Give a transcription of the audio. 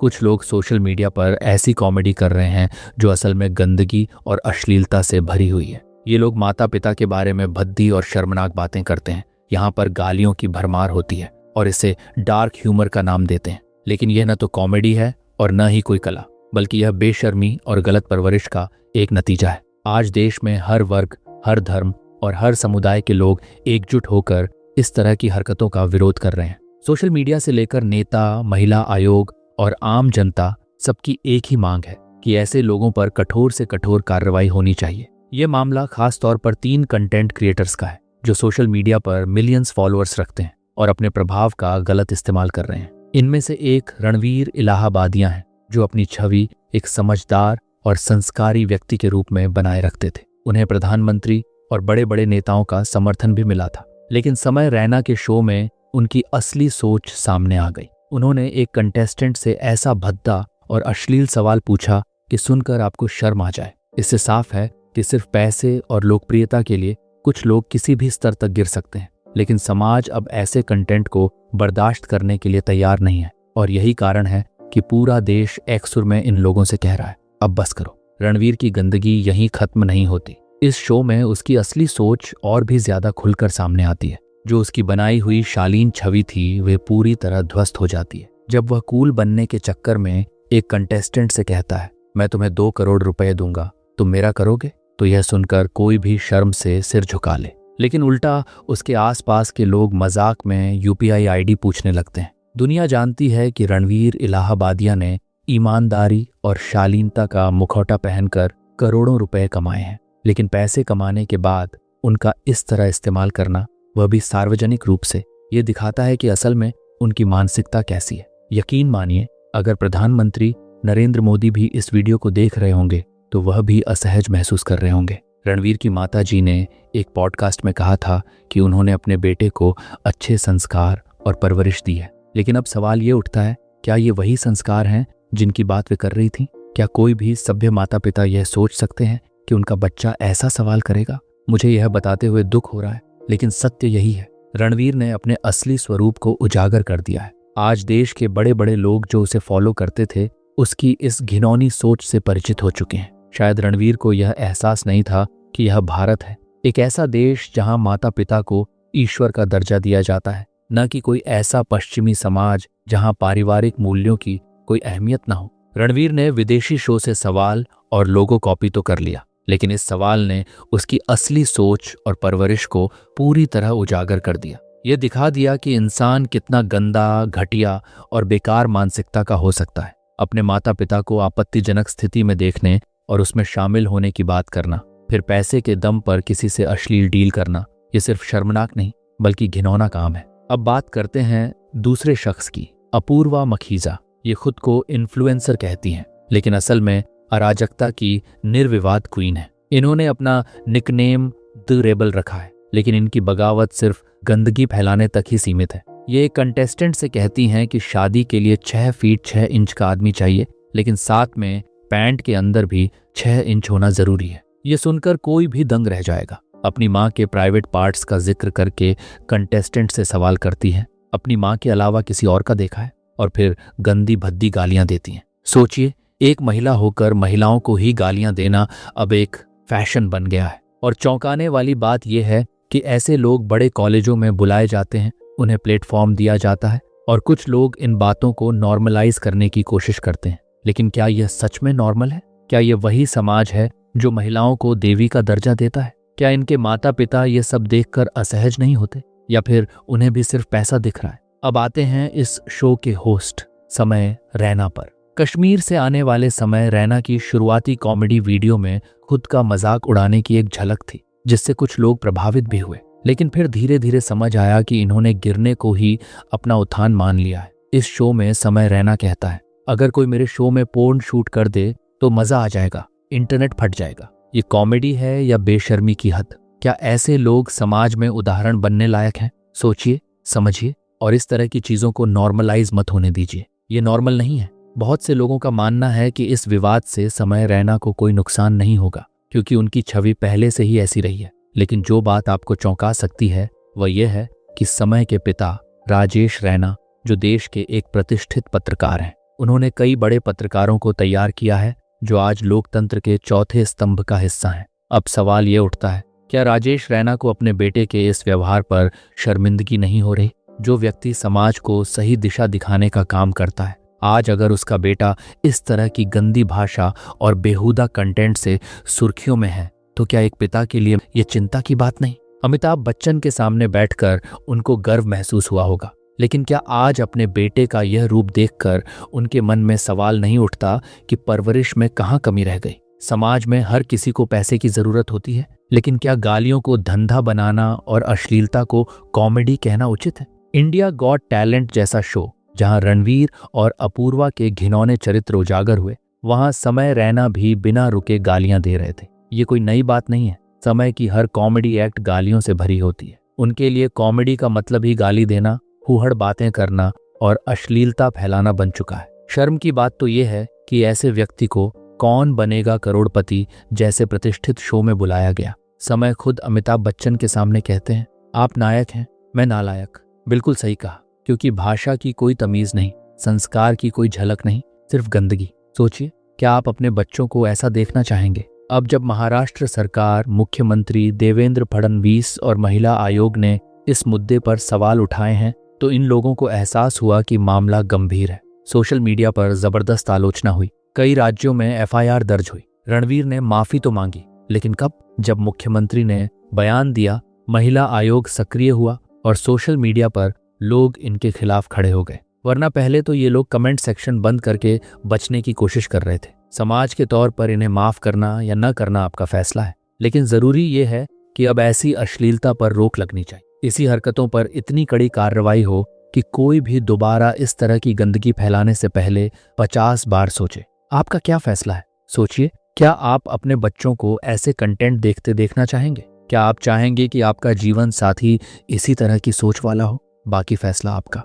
कुछ लोग social media पर ऐसी कॉमेडी कर रहे हैं जो असल में गंदगी और अश्लीलता से भरी हुई है। ये लोग माता पिता के बारे में भद्दी और शर्मनाक बातें करते हैं। यहाँ पर गालियों की भरमार होती है और इसे डार्क ह्यूमर का नाम देते हैं। लेकिन यह न तो कॉमेडी है और न ही कोई कला, बल्कि यह बेशर्मी और गलत परवरिश का एक नतीजा है। आज देश में हर वर्ग, हर धर्म और हर समुदाय के लोग एकजुट होकर इस तरह की हरकतों का विरोध कर रहे हैं। सोशल मीडिया से लेकर नेता, महिला आयोग और आम जनता, सबकी एक ही मांग है कि ऐसे लोगों पर कठोर से कठोर कार्रवाई होनी चाहिए। यह मामला खास तौर पर 3 कंटेंट क्रिएटर्स का है जो सोशल मीडिया पर मिलियंस फॉलोअर्स रखते हैं और अपने प्रभाव का गलत इस्तेमाल कर रहे हैं। इनमें से एक रणवीर इलाहाबादिया हैं, जो अपनी छवि एक समझदार और संस्कारी व्यक्ति के रूप में बनाए रखते थे। उन्हें प्रधानमंत्री और बड़े बड़े नेताओं का समर्थन भी मिला था। लेकिन समय रैना के शो में उनकी असली सोच सामने आ गई। उन्होंने एक कंटेस्टेंट से ऐसा भद्दा और अश्लील सवाल पूछा कि सुनकर आपको शर्म आ जाए। इससे साफ है कि सिर्फ पैसे और लोकप्रियता के लिए कुछ लोग किसी भी स्तर तक गिर सकते हैं। लेकिन समाज अब ऐसे कंटेंट को बर्दाश्त करने के लिए तैयार नहीं है और यही कारण है कि पूरा देश एक सुर में इन लोगों से कह रहा है, अब बस करो। रणवीर की गंदगी यहीं खत्म नहीं होती। इस शो में उसकी असली सोच और भी ज्यादा खुलकर सामने आती है। जो उसकी बनाई हुई शालीन छवि थी, वे पूरी तरह ध्वस्त हो जाती है जब वह कूल बनने के चक्कर में एक कंटेस्टेंट से कहता है, मैं तुम्हें 2 करोड़ रुपए दूंगा, तुम मेरा करोगे? तो यह सुनकर कोई भी शर्म से सिर झुका ले। लेकिन उल्टा उसके आसपास के लोग मजाक में UPI ID पूछने लगते हैं। दुनिया जानती है कि रणवीर इलाहाबादिया ने ईमानदारी और शालीनता का मुखौटा पहनकर करोड़ों रुपए कमाए हैं। लेकिन पैसे कमाने के बाद उनका इस तरह इस्तेमाल करना, वह भी सार्वजनिक रूप से, ये दिखाता है कि असल में उनकी मानसिकता कैसी है। यकीन मानिए, अगर प्रधानमंत्री नरेंद्र मोदी भी इस वीडियो को देख रहे होंगे तो वह भी असहज महसूस कर रहे होंगे। रणवीर की माता जी ने एक पॉडकास्ट में कहा था कि उन्होंने अपने बेटे को अच्छे संस्कार और परवरिश दी है। लेकिन अब सवाल ये उठता है, क्या ये वही संस्कार हैं जिनकी बात वे कर रही थी? क्या कोई भी सभ्य माता पिता यह सोच सकते हैं कि उनका बच्चा ऐसा सवाल करेगा? मुझे यह बताते हुए दुख हो रहा है, लेकिन सत्य यही है। रणवीर ने अपने असली स्वरूप को उजागर कर दिया है। आज देश के बड़े बड़े लोग जो उसे फॉलो करते थे, उसकी इस घिनौनी सोच से परिचित हो चुके हैं। शायद रणवीर को यह एहसास नहीं था कि यह भारत है, एक ऐसा देश जहां माता पिता को ईश्वर का दर्जा दिया जाता है, न कि कोई ऐसा पश्चिमी समाज जहां पारिवारिक मूल्यों की कोई अहमियत न हो। रणवीर ने विदेशी शो से सवाल और लोगो कॉपी तो कर लिया, लेकिन इस सवाल ने उसकी असली सोच और परवरिश को पूरी तरह उजागर कर दिया। यह दिखा दिया कि इंसान कितना गंदा, घटिया और बेकार मानसिकता का हो सकता है। अपने माता पिता को आपत्तिजनक स्थिति में देखने और उसमें शामिल होने की बात करना, फिर पैसे के दम पर किसी से अश्लील डील करना, ये सिर्फ शर्मनाक नहीं बल्कि घिनौना काम है। अब बात करते हैं दूसरे शख्स की, अपूर्वा मखीजा। ये खुद को इन्फ्लुएंसर कहती हैं, लेकिन असल में अराजकता की निर्विवाद क्वीन है। इन्होंने अपना निकनेम द रेबल रखा है, लेकिन इनकी बगावत सिर्फ गंदगी फैलाने तक ही सीमित है। ये एक कंटेस्टेंट से कहती हैं कि शादी के लिए 6 फीट 6 इंच का आदमी चाहिए, लेकिन साथ में पैंट के अंदर भी 6 इंच होना जरूरी है। ये सुनकर कोई भी दंग रह जाएगा। अपनी माँ के प्राइवेट पार्ट्स का जिक्र करके कंटेस्टेंट से सवाल करती है, अपनी माँ के अलावा किसी और का देखा है? और फिर गंदी भद्दी गालियां देती हैं। सोचिए, एक महिला होकर महिलाओं को ही गालियां देना अब एक फैशन बन गया है। और चौंकाने वाली बात यह है कि ऐसे लोग बड़े कॉलेजों में बुलाए जाते हैं, उन्हें प्लेटफॉर्म दिया जाता है और कुछ लोग इन बातों को नॉर्मलाइज करने की कोशिश करते हैं। लेकिन क्या यह सच में नॉर्मल है? क्या यह वही समाज है जो महिलाओं को देवी का दर्जा देता है? क्या इनके माता पिता ये सब देखकर असहज नहीं होते, या फिर उन्हें भी सिर्फ पैसा दिख रहा है? अब आते हैं इस शो के होस्ट समय रैना पर। कश्मीर से आने वाले समय रैना की शुरुआती कॉमेडी वीडियो में खुद का मजाक उड़ाने की एक झलक थी, जिससे कुछ लोग प्रभावित भी हुए। लेकिन फिर धीरे धीरे समझ आया कि इन्होंने गिरने को ही अपना उत्थान मान लिया है। इस शो में समय रैना कहता है, अगर कोई मेरे शो में पोर्न शूट कर दे तो मजा आ जाएगा, इंटरनेट फट जाएगा। ये कॉमेडी है या बेशर्मी की हद? क्या ऐसे लोग समाज में उदाहरण बनने लायक हैं? सोचिए, समझिए और इस तरह की चीजों को नॉर्मलाइज मत होने दीजिए। ये नॉर्मल नहीं है। बहुत से लोगों का मानना है कि इस विवाद से समय रैना को कोई नुकसान नहीं होगा, क्योंकि उनकी छवि पहले से ही ऐसी रही है। लेकिन जो बात आपको चौंका सकती है वह यह है कि समय के पिता राजेश रैना, जो देश के एक प्रतिष्ठित पत्रकार हैं, उन्होंने कई बड़े पत्रकारों को तैयार किया है जो आज लोकतंत्र के चौथे स्तंभ का हिस्सा हैं। अब सवाल ये उठता है, क्या राजेश रैना को अपने बेटे के इस व्यवहार पर शर्मिंदगी नहीं हो रही? जो व्यक्ति समाज को सही दिशा दिखाने का काम करता है, आज अगर उसका बेटा इस तरह की गंदी भाषा और बेहुदा कंटेंट से सुर्खियों में है, तो क्या एक पिता के लिए ये चिंता की बात नहीं? अमिताभ बच्चन के सामने बैठकर उनको गर्व महसूस हुआ होगा, लेकिन क्या आज अपने बेटे का यह रूप देखकर उनके मन में सवाल नहीं उठता कि परवरिश में कहाँ कमी रह गई? समाज में हर किसी को पैसे की जरूरत होती है, लेकिन क्या गालियों को धंधा बनाना और अश्लीलता को कॉमेडी कहना उचित है? इंडिया गॉट टैलेंट जैसा शो जहां रणवीर और अपूर्वा के घिनौने चरित्र उजागर हुए, वहां समय रैना भी बिना रुके गालियां दे रहे थे। ये कोई नई बात नहीं है। समय की हर कॉमेडी एक्ट गालियों से भरी होती है। उनके लिए कॉमेडी का मतलब ही गाली देना, हुहड़ बातें करना और अश्लीलता फैलाना बन चुका है। शर्म की बात तो ये है कि ऐसे व्यक्ति को कौन बनेगा करोड़पति जैसे प्रतिष्ठित शो में बुलाया गया। समय खुद अमिताभ बच्चन के सामने कहते हैं, आप नायक हैं, मैं नालायक। बिल्कुल सही कहा, क्योंकि भाषा की कोई तमीज नहीं, संस्कार की कोई झलक नहीं, सिर्फ गंदगी। सोचिए, क्या आप अपने बच्चों को ऐसा देखना चाहेंगे? अब जब महाराष्ट्र सरकार, मुख्यमंत्री देवेंद्र फडणवीस और महिला आयोग ने इस मुद्दे पर सवाल उठाए हैं, तो इन लोगों को एहसास हुआ कि मामला गंभीर है। सोशल मीडिया पर जबरदस्त आलोचना हुई, कई राज्यों में एफआईआर दर्ज हुई। रणवीर ने माफी तो मांगी, लेकिन कब? जब मुख्यमंत्री ने बयान दिया, महिला आयोग सक्रिय हुआ और सोशल मीडिया पर लोग इनके खिलाफ खड़े हो गए। वरना पहले तो ये लोग कमेंट सेक्शन बंद करके बचने की कोशिश कर रहे थे। समाज के तौर पर इन्हें माफ करना या न करना आपका फैसला है, लेकिन जरूरी ये है कि अब ऐसी अश्लीलता पर रोक लगनी चाहिए। इसी हरकतों पर इतनी कड़ी कार्रवाई हो कि कोई भी दोबारा इस तरह की गंदगी फैलाने से पहले 50 बार सोचे। आपका क्या फैसला है? सोचिए, क्या आप अपने बच्चों को ऐसे कंटेंट देखते देखना चाहेंगे? क्या आप चाहेंगे कि आपका जीवन साथी इसी तरह की सोच वाला हो? बाकी फैसला आपका।